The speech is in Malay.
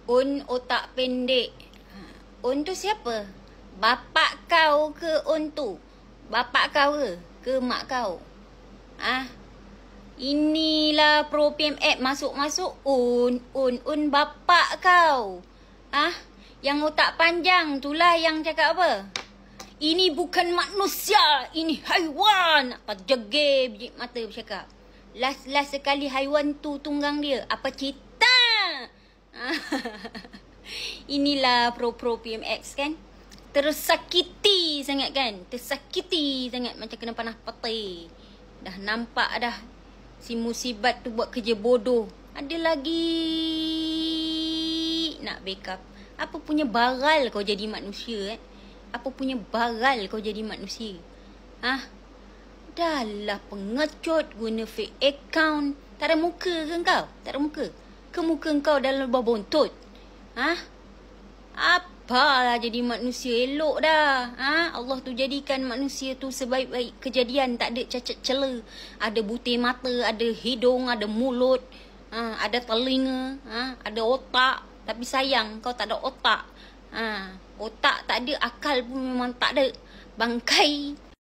Un otak pendek. Un tu siapa? Bapak kau ke Un tu? Bapak kau ke mak kau? Inilah Pro PMX masuk-masuk Un bapak kau. Yang otak panjang tulah yang cakap apa? Ini bukan manusia, ini haiwan. Apa jegir biji mata bercakap. Last sekali haiwan tu tunggang dia. Apa cerita? Inilah Pro PMX kan. Tersakiti sangat kan. Tersakiti sangat macam kena panah petai. Dah nampak dah si musibat tu buat kerja bodoh. Ada lagi nak backup. Apa punya baral kau jadi manusia Apa punya baral kau jadi manusia? Dah lah pengecut guna fake account. Tak ada muka ke kau? Tak ada muka. Ke muka kau dalam lubang bontot? Apalah jadi manusia elok dah. Allah tu jadikan manusia tu sebaik-baik kejadian. Tak ada cacat cela. Ada butir mata, ada hidung, ada mulut, ada telinga, ada otak. Tapi sayang kau tak ada otak. Otak tak ada, akal pun memang tak ada. Bangkai.